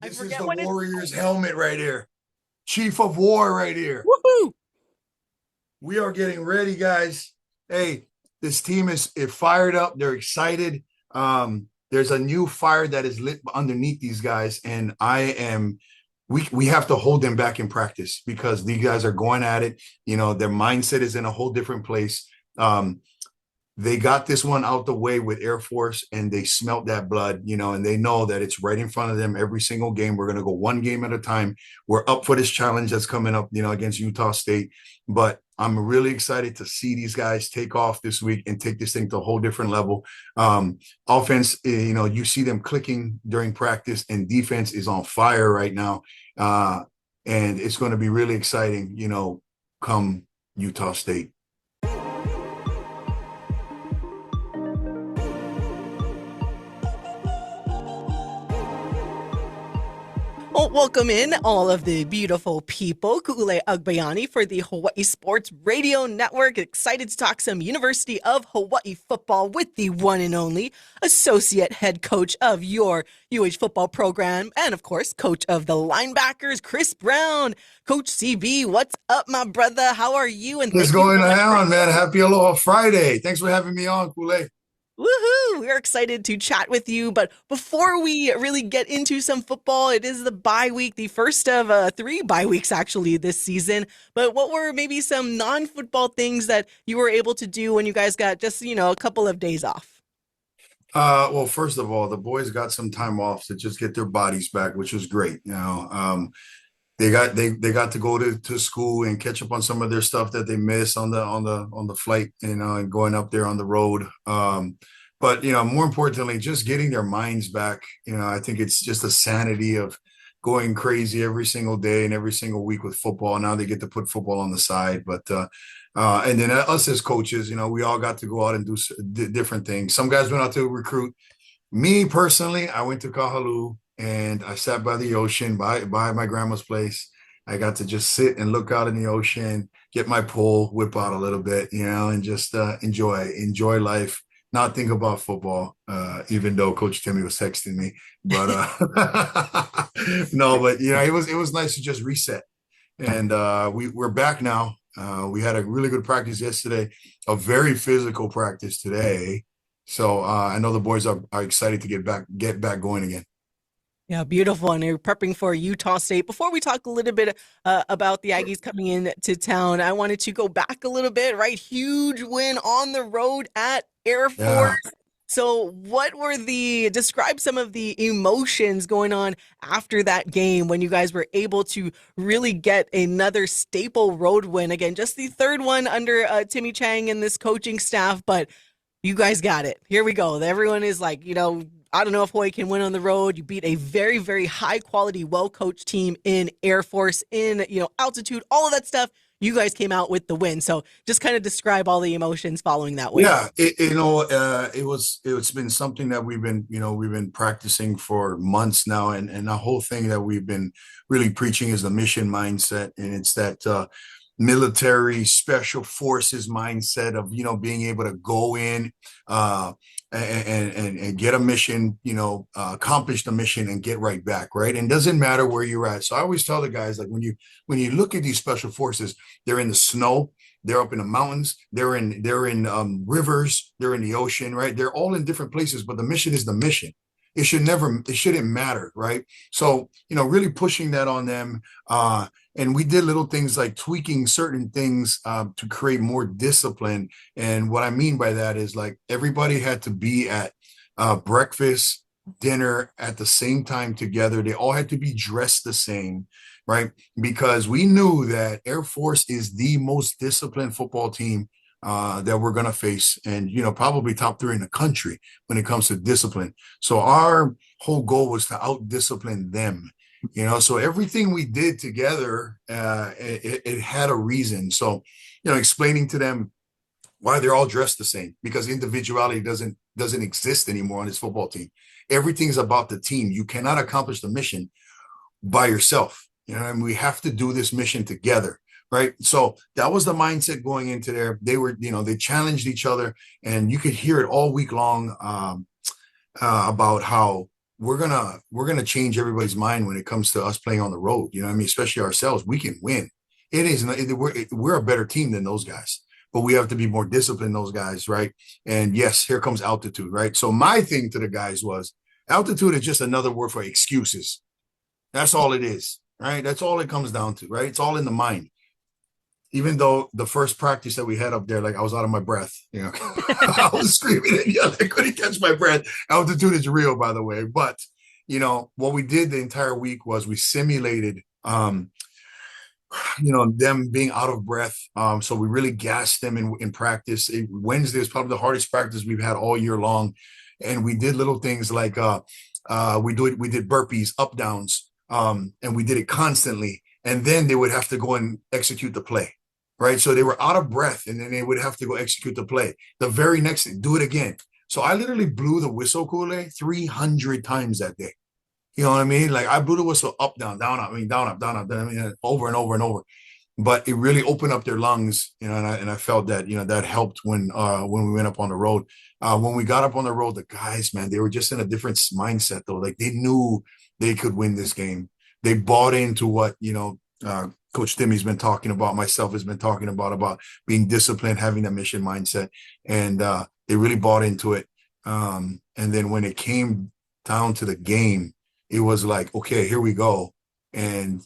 I This is forget the what it's Warriors called. helmet right here. Chief of War right here. Woohoo! We are getting ready, guys. Hey, this team is fired up. They're excited. There's a new fire that is lit underneath these guys, and I am. We have to hold them back in practice because these guys are going at it. You know, their mindset is in a whole different place. Um, they got this one out the way with Air Force and they smelt that blood, you know, and they know that it's right in front of them every single game. We're going to go one game at a time. We're up for this challenge that's coming up, you know, against Utah State. But I'm really excited to see these guys take off this week and take this thing to a whole different level. Offense, you know, you see them clicking during practice, and defense is on fire right now. And it's going to be really exciting, you know, come Utah State. Well, welcome in all of the beautiful people. Ku'ule Agbayani for the Hawaii Sports Radio Network. Excited to talk some University of Hawaii football with the one and only associate head coach of your UH football program and, of course, coach of the Linebackers, Chris Brown. Coach CB, what's up, my brother? How are you? And What's thank you going so much for on, man? Happy Aloha Friday. Thanks for having me on, Kool-Aid. Woohoo! We're excited to chat with you. But before we really get into some football, it is the bye week, the first of three bye weeks actually this season. But what were maybe some non-football things that you were able to do when you guys got just, a couple of days off? Well, first of all, the boys got some time off to just get their bodies back, which was great. You know, they got to go to school and catch up on some of their stuff that they missed on the flight, you know, and going up there on the road. But you know, more importantly, just getting their minds back. You know, I think it's just the sanity of going crazy every single day and every single week with football. Now they get to put football on the side, but and then us as coaches, you know, we all got to go out and do different things. Some guys went out to recruit. Me personally, I went to Kahalu and I sat by the ocean, by my grandma's place. I got to just sit and look out in the ocean, get my pole, whip out a little bit, you know, and just enjoy life, not think about football. Even though Coach Timmy was texting me, but no, but you know, it was nice to just reset. And we're back now. We had a really good practice yesterday, a very physical practice today. So I know the boys are excited to get back going again. Yeah, beautiful. And you're prepping for Utah State. Before we talk a little bit about the Aggies coming into town, I wanted to go back a little bit, right? Huge win on the road at Air Force. Yeah. So, describe some of the emotions going on after that game when you guys were able to really get another staple road win? Again, just the third one under Timmy Chang and this coaching staff, but you guys got it. Here we go. Everyone is like, I don't know if Hawaii can win on the road. You beat a very, very high quality, well coached team in Air Force, in, altitude, all of that stuff. You guys came out with the win. So just kind of describe all the emotions following that win. Yeah, it's been something that we've been practicing for months now, and the whole thing that we've been really preaching is the mission mindset, and it's that military special forces mindset of being able to go in and get a mission, accomplish the mission and get right back, right? And doesn't matter where you're at. So I always tell the guys, like, when you look at these special forces, they're in the snow, they're up in the mountains, they're in rivers, they're in the ocean, right? They're all in different places, but the mission is the mission. It shouldn't matter, right? So, really pushing that on them. And we did little things like tweaking certain things to create more discipline. And what I mean by that is, like, everybody had to be at breakfast, dinner at the same time together. They all had to be dressed the same, right? Because we knew that Air Force is the most disciplined football team that we're going to face, and probably top three in the country when it comes to discipline. So our whole goal was to out discipline them. So everything we did together, it had a reason. So explaining to them why they're all dressed the same, because individuality doesn't exist anymore on this football team. Everything's about the team. You cannot accomplish the mission by yourself, and we have to do this mission together. Right. So that was the mindset going into there. They challenged each other, and you could hear it all week long about how we're gonna change everybody's mind when it comes to us playing on the road. You know what I mean? Especially ourselves, we can win. It is we're a better team than those guys, but we have to be more disciplined than those guys, right? And yes, here comes altitude, right? So my thing to the guys was altitude is just another word for excuses. That's all it is, right? That's all it comes down to, right? It's all in the mind. Even though the first practice that we had up there, like I was out of my breath, you know, I was screaming and yelling, I couldn't catch my breath. Altitude is real, by the way. But what we did the entire week was we simulated them being out of breath. So we really gassed them in practice. Wednesday was probably the hardest practice we've had all year long. And we did little things like we did burpees, up downs, and we did it constantly. And then they would have to go and execute the play. Right. So they were out of breath and then they would have to go execute the play. The very next thing, do it again. So I literally blew the whistle, Kool-Aid, 300 times that day. You know what I mean? Like I blew the whistle up, down, down, up, I mean, down, up, down, up, down, I mean, over and over and over. But it really opened up their lungs, and I felt that, that helped when we went up on the road. When we got up on the road, the guys, man, they were just in a different mindset though. Like they knew they could win this game. They bought into what, Coach Timmy's been talking about, myself has been talking about being disciplined, having that mission mindset, and they really bought into it. And then when it came down to the game, it was like, okay, here we go. And,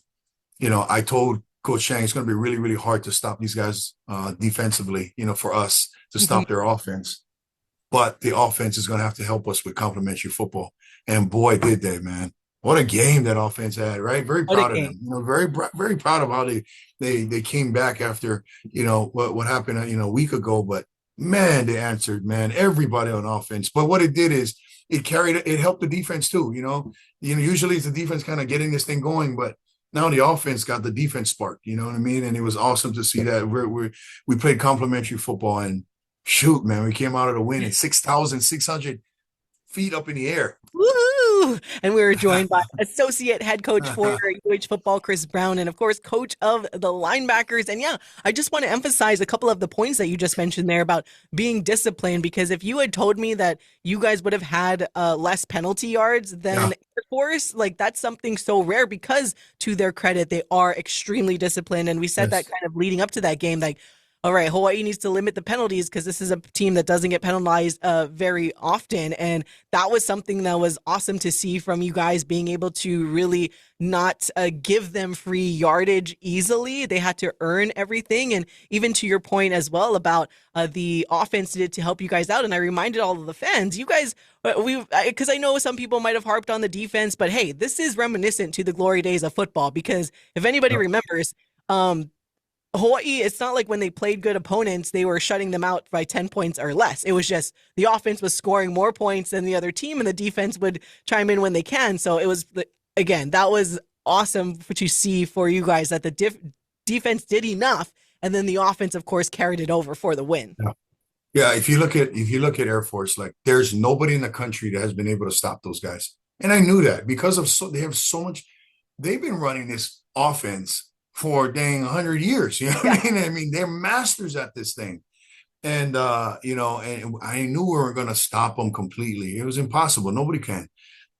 I told Coach Shang it's going to be really, really hard to stop these guys defensively, for us to stop their offense. But the offense is going to have to help us with complementary football. And boy, did they, man. What a game that offense had, right? Very proud of them. Very, very proud of how they came back after, what happened, a week ago. But man, they answered, man, everybody on offense. But what it did is it helped the defense too, usually it's the defense kind of getting this thing going, but now the offense got the defense spark, you know what I mean? And it was awesome to see that we played complementary football and shoot, man, we came out of the win at 6,600 feet up in the air. Woohoo! And we were joined by associate head coach for UH football, Chris Brown, and of course, coach of the linebackers. And yeah, I just want to emphasize a couple of the points that you just mentioned there about being disciplined, because if you had told me that you guys would have had less penalty yards than Air Force, like that's something so rare, because to their credit, they are extremely disciplined. And we said that kind of leading up to that game, like, all right, Hawaii needs to limit the penalties because this is a team that doesn't get penalized very often. And that was something that was awesome to see from you guys, being able to really not give them free yardage easily. They had to earn everything. And even to your point as well about the offense did to help you guys out. And I reminded all of the fans, you guys, because I know some people might have harped on the defense, but hey, this is reminiscent to the glory days of football, because if anybody remembers, Hawaii, it's not like when they played good opponents, they were shutting them out by 10 points or less. It was just the offense was scoring more points than the other team, and the defense would chime in when they can. So it was, again, that was awesome to see for you guys, that the defense did enough, and then the offense, of course, carried it over for the win. Yeah, if you look at Air Force, like there's nobody in the country that has been able to stop those guys. And I knew that because they have so much, they've been running this offense for dang 100 years. You know what I mean? I mean, they're masters at this thing. And and I knew we weren't going to stop them completely. It was impossible. Nobody can.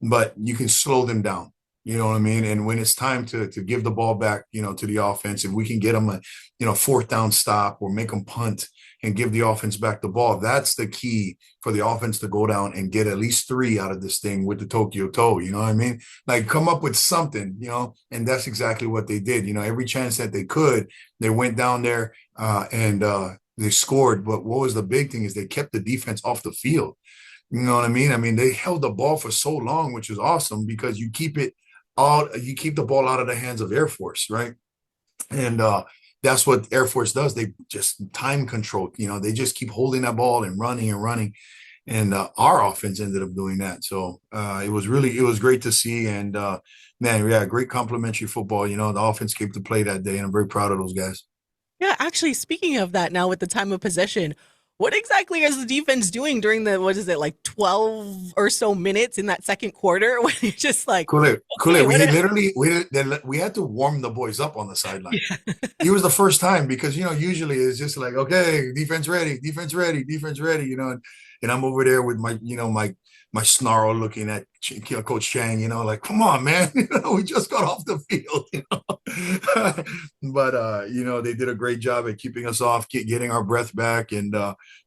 But you can slow them down. You know what I mean? And when it's time to give the ball back, to the offense, if we can get them a fourth down stop or make them punt and give the offense back the ball, that's the key for the offense to go down and get at least 3 out of this thing with the Tokyo toe. You know what I mean? Like come up with something, and that's exactly what they did. Every chance that they could, they went down there and they scored. But what was the big thing is they kept the defense off the field. You know what I mean? I mean, they held the ball for so long, which is awesome because you keep the ball out of the hands of Air Force, right? And that's what Air Force does. They just time control. They just keep holding that ball and running and running. And our offense ended up doing that. So it was great to see. And man, yeah, great complimentary football. The offense came to play that day, and I'm very proud of those guys. Yeah, actually, speaking of that, now with the time of possession, what exactly is the defense doing during the, what is it, like 12 or so minutes in that second quarter when you're just like, Cool. okay, We had to warm the boys up on the sideline. Yeah. It was the first time because, usually it's just like, okay, defense ready, and I'm over there with my my snarl looking at Coach Chang, like, come on, man, we just got off the field. But they did a great job at keeping us off, getting our breath back, and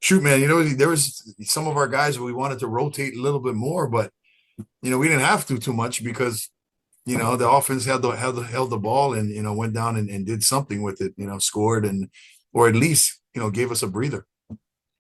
shoot, man, there was some of our guys we wanted to rotate a little bit more, but we didn't have to too much because the offense held the ball and went down and did something with it, scored and or at least gave us a breather.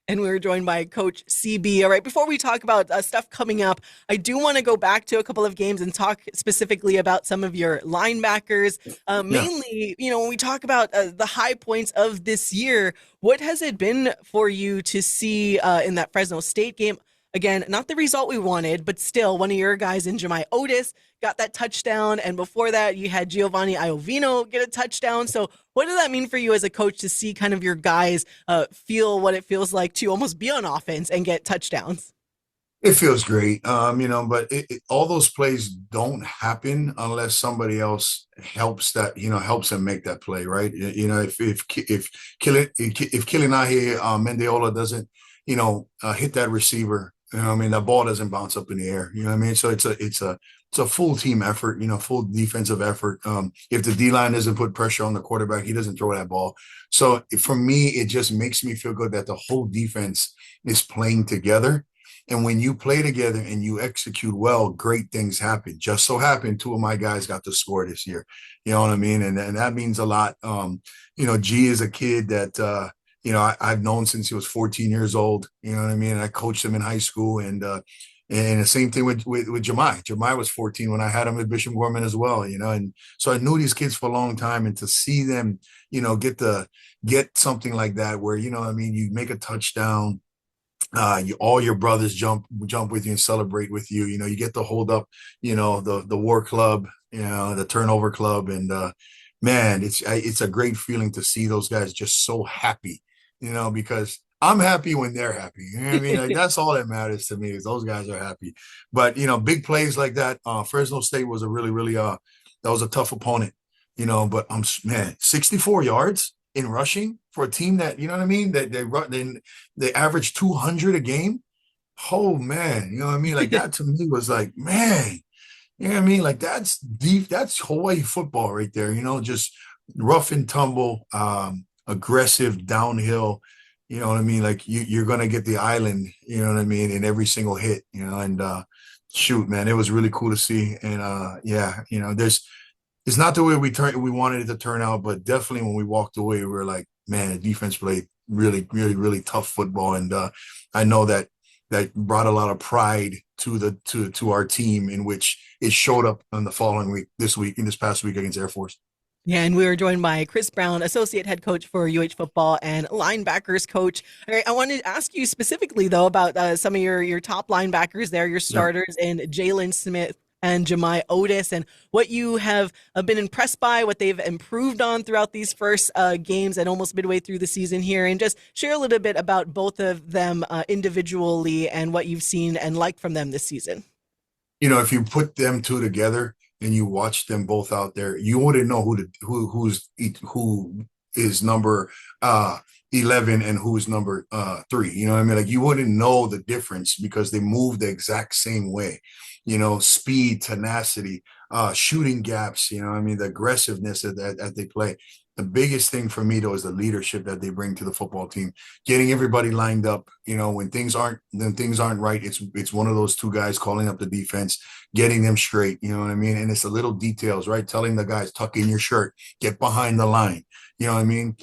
And we were joined by Coach CB. All right, before we talk about stuff coming up, I do want to go back to a couple of games and talk specifically about some of your linebackers. Yeah. Mainly, when we talk about the high points of this year, what has it been for you to see in that Fresno State game? Again, not the result we wanted, but still, one of your guys in Jamih Otis got that touchdown. And before that, you had Giovanni Iovino get a touchdown. So what does that mean for you as a coach to see kind of your guys feel what it feels like to almost be on offense and get touchdowns? It feels great, but all those plays don't happen unless somebody else helps them make that play, right? If Kilinahi Mendiola doesn't, hit that receiver, that ball doesn't bounce up in the air. You know what I mean? So it's a full team effort, full defensive effort. If the D line doesn't put pressure on the quarterback, he doesn't throw that ball. So for me, it just makes me feel good that the whole defense is playing together. And when you play together and you execute well, great things happen. Just so happened, two of my guys got to score this year. You know what I mean? And that means a lot. G is a kid that, I've known since he was 14 years old. You know what I mean? And I coached him in high school. And the same thing with Jamih. Jamih was 14 when I had him at Bishop Gorman as well, and so I knew these kids for a long time. And to see them, get something like that where, you make a touchdown, all your brothers jump with you and celebrate with you. You get to hold up, the war club, the turnover club, and man, it's a great feeling to see those guys just so happy, because I'm happy when they're happy. You know what I mean? Like that's all that matters to me is those guys are happy. But big plays like that. Fresno State was a really, really that was a tough opponent. But man, 64 yards in rushing for a team that what I mean that they average 200 a game. Oh man, you know what I mean? Like that to me was like, man, you know what I mean? Like that's deep. That's Hawaii football right there. Just rough and tumble, aggressive downhill. You know what I mean? Like you're gonna get the island. You know what I mean? In every single hit. And shoot, man, it was really cool to see. And it's not the way we wanted it to turn out, but definitely when we walked away, we were like, man, the defense played really, really, really tough football. And I know that brought a lot of pride to our team, in which it showed up on the following week, this past week against Air Force. Yeah, and we were joined by Chris Brown, associate head coach for UH football and linebackers coach. All right, I wanted to ask you specifically though about some of your top linebackers there, your Yeah. starters, and Jalen Smith and Jamih Otis, and what you have been impressed by, what they've improved on throughout these first games and almost midway through the season here, and just share a little bit about both of them individually and what you've seen and liked from them this season. If you put them two together and you watch them both out there, you wouldn't know who is number 11 and who's number 3. You know what I mean? Like you wouldn't know the difference because they move the exact same way. Speed, tenacity, shooting gaps. I mean, the aggressiveness that they play. The biggest thing for me though is the leadership that they bring to the football team, getting everybody lined up. When things aren't right, it's one of those two guys calling up the defense, getting them straight. You know what I mean? And it's the little details, right? Telling the guys, tuck in your shirt, get behind the line. You know what I mean?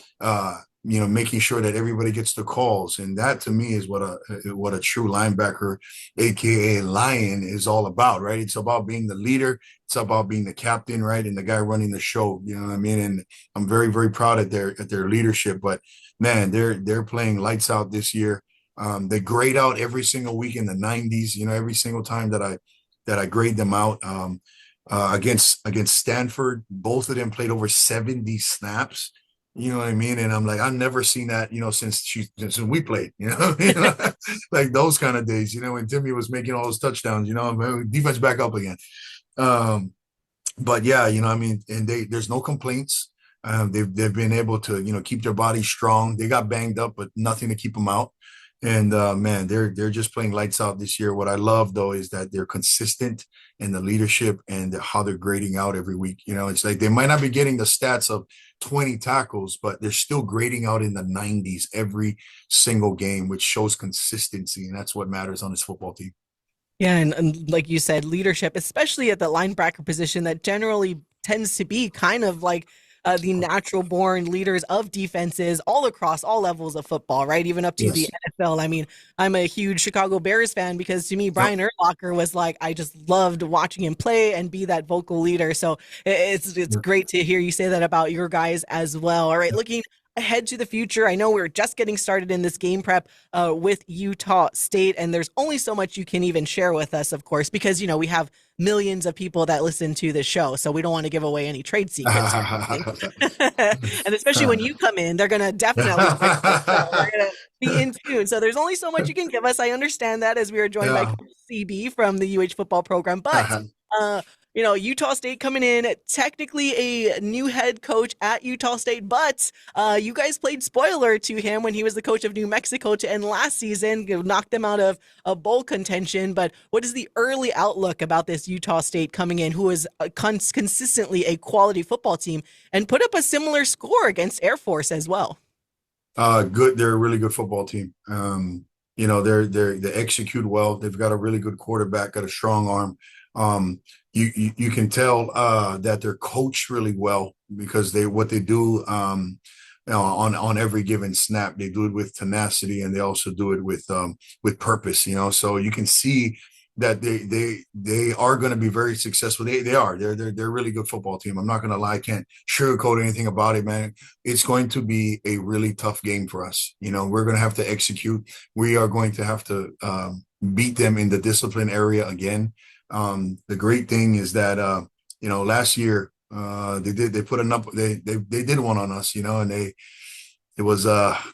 Making sure that everybody gets the calls. And that to me is what a true linebacker, AKA Lion, is all about, right? It's about being the leader. It's about being the captain, right? And the guy running the show, you know what I mean? And I'm very, very proud at their leadership, but man, they're playing lights out this year. They grade out every single week in the 90s, every single time that I grade them out. Against Stanford, both of them played over 70 snaps. You know what I mean? And I'm like, I've never seen that, since we played, like those kind of days, when Timmy was making all those touchdowns, defense back up again. But yeah, I mean, and there's no complaints. They've been able to, keep their bodies strong. They got banged up, but nothing to keep them out. And man, they're just playing lights out this year. What I love though is that they're consistent in the leadership and how they're grading out every week. You know, it's like they might not be getting the stats of 20 tackles, but they're still grading out in the 90s every single game, which shows consistency, and that's what matters on this football team. Yeah, and like you said, leadership, especially at the linebacker position, that generally tends to be kind of like the natural born leaders of defenses all across all levels of football, right? Even up to the Yes. NFL. I mean, I'm a huge Chicago Bears fan because to me, Yep. Brian Urlacher was like, I just loved watching him play and be that vocal leader. So it's Yep. great to hear you say that about your guys as well. All right, looking ahead to the future, I know we're just getting started in this game prep with Utah State. And there's only so much you can even share with us, of course, because, we have millions of people that listen to the show. So we don't want to give away any trade secrets or anything. And especially when you come in, they're going to definitely bring it up. So we're going to be in tune. So there's only so much you can give us. I understand that as we are joined by Yeah. Coach CB from the UH football program. But uh, Utah State coming in, technically a new head coach at Utah State, but you guys played spoiler to him when he was the coach of New Mexico to end last season, knocked them out of a bowl contention. But what is the early outlook about this Utah State coming in, who is consistently a quality football team and put up a similar score against Air Force as well? Good. They're a really good football team. They execute well. They've got a really good quarterback, got a strong arm. You can tell that they're coached really well because what they do on every given snap, they do it with tenacity, and they also do it with purpose. So you can see that they are going to be very successful. They are. They're a really good football team. I'm not going to lie. I can't sugarcoat anything about it, man. It's going to be a really tough game for us. We're going to have to execute. We are going to have to beat them in the discipline area again. The great thing is that last year they put enough they did one on us, and it was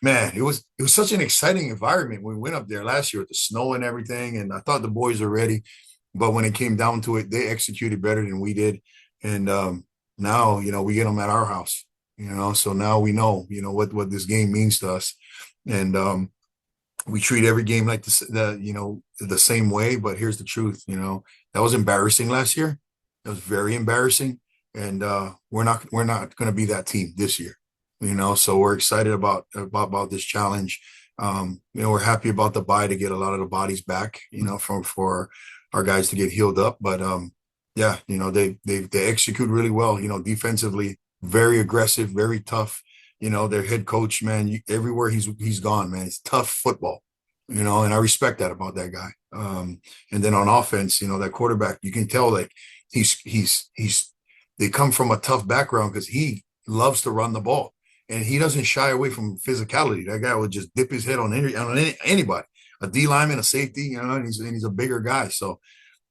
man, it was such an exciting environment when we went up there last year with the snow and everything, and I thought the boys were ready, but when it came down to it, they executed better than we did, and now we get them at our house, so now we know what this game means to us, and we treat every game like the same way. But here's the truth, that was embarrassing last year. It was very embarrassing, and we're not going to be that team this year. So we're excited about this challenge. We're happy about the bye to get a lot of the bodies back, for our guys to get healed up. But yeah, they execute really well. Defensively, very aggressive, very tough. Their head coach, man, everywhere he's gone, man, it's tough football. And I respect that about that guy. And then on offense, that quarterback, you can tell like he's they come from a tough background because he loves to run the ball and he doesn't shy away from physicality. That guy would just dip his head on anybody, a D lineman, a safety, and he's a bigger guy. So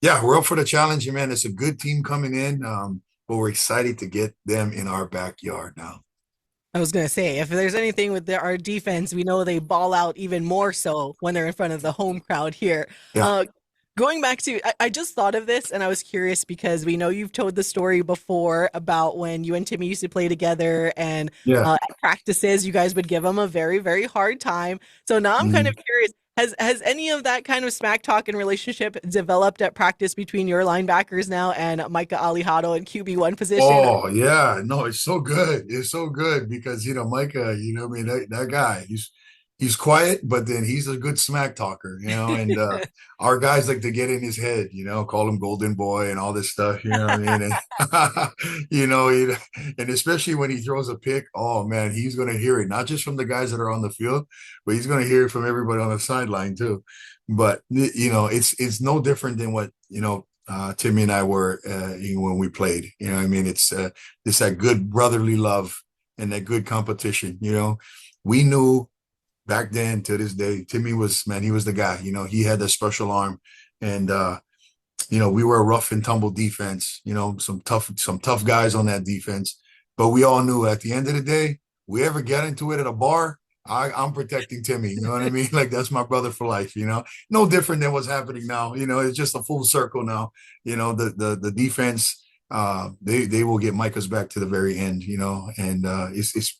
yeah, we're up for the challenge, man. It's a good team coming in, but we're excited to get them in our backyard now. I was going to say, if there's anything with our defense, we know they ball out even more so when they're in front of the home crowd here. Yeah, Uh, Going back to, I just thought of this and I was curious because we know you've told the story before about when you and Timmy used to play together and yeah. at practices, you guys would give him a very, very hard time. So now I'm kind of Mhm. curious, has any of that kind of smack talk and relationship developed at practice between your linebackers now and Micah Alejado in QB1 position? Oh yeah, no, it's so good. It's so good because Micah, I mean that guy, he's quiet, but then he's a good smack talker, and our guys like to get in his head, call him Golden Boy and all this stuff, what I mean? And and especially when he throws a pick, oh man, he's gonna hear it, not just from the guys that are on the field, but he's gonna hear it from everybody on the sideline too. But it's no different than what Timmy and I were when we played. I mean, it's that good brotherly love and that good competition. We knew back then to this day, Timmy was man, he was the guy. He had that special arm, and we were a rough and tumble defense. Some tough guys on that defense, but we all knew at the end of the day, we ever get into it at a bar. I'm protecting Timmy. You know what I mean? Like that's my brother for life. No different than what's happening now. It's just a full circle now. The defense. They will get Micah's back to the very end. And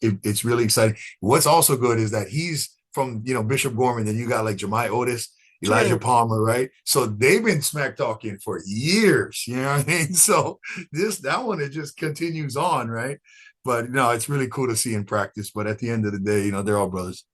it's really exciting. What's also good is that he's from Bishop Gorman, then you got like Jamih Otis, Elijah True. Palmer, right? So they've been smack talking for years. You know what I mean? So that one, it just continues on, right? But no, it's really cool to see in practice. But at the end of the day, they're all brothers.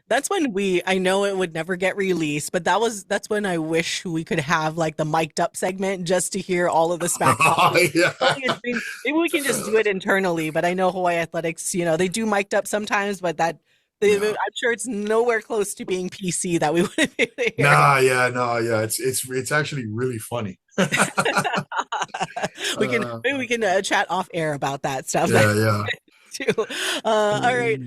That's when I know it would never get released, but that's when I wish we could have like the mic'd up segment just to hear all of the smack talking. Yeah. Only a dream. Maybe we can just do it internally, but I know Hawaii Athletics, they do mic'd up sometimes, but I'm Yeah. sure it's nowhere close to being PC that we wouldn't be able to hear. Nah, yeah, no, yeah. It's actually really funny. Maybe we can chat off air about that stuff. Yeah, yeah. Too. All right,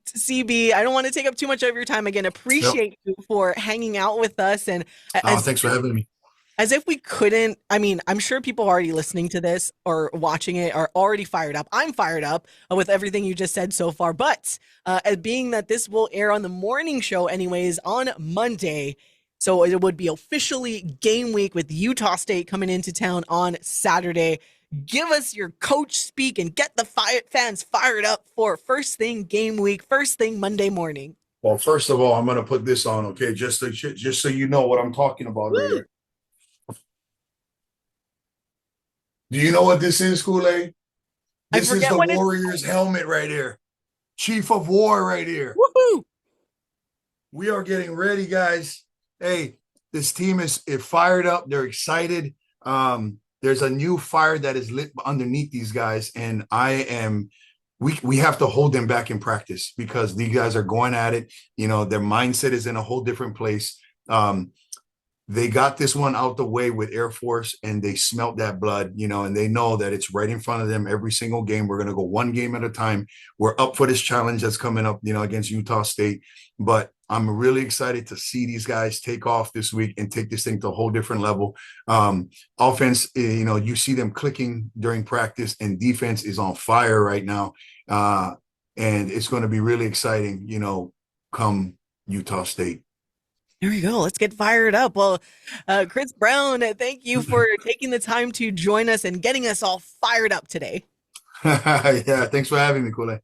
CB, I don't want to take up too much of your time again. Yep. Appreciate you for hanging out with us. And Oh, as thanks for having me. as if we couldn't, I mean, I'm sure people already listening to this or watching it are already fired up. I'm fired up with everything you just said so far. But as being that this will air on the morning show, anyways, on Monday. So it would be officially game week with Utah State coming into town on Saturday. Give us your coach speak and get the fans fired up for first thing game week, first thing Monday morning. Well, first of all, I'm gonna put this on, okay? Just so you know what I'm talking about right Woo! here. Do you know what this is, Kool-Aid? I This is forget the what it's Warriors helmet right here. Chief of War right here. Woohoo! We are getting ready, guys. Hey, this team is fired up. They're excited. There's a new fire that is lit underneath these guys, and we have to hold them back in practice because these guys are going at it. Their mindset is in a whole different place. They got this one out the way with Air Force, and they smelt that blood, and they know that it's right in front of them every single game. We're going to go one game at a time. We're up for this challenge that's coming up, against Utah State. But I'm really excited to see these guys take off this week and take this thing to a whole different level. Offense, you see them clicking during practice, and defense is on fire right now. And it's going to be really exciting, come Utah State. There we go. Let's get fired up. Well, Chris Brown, thank you for taking the time to join us and getting us all fired up today. Yeah, thanks for having me, Kool.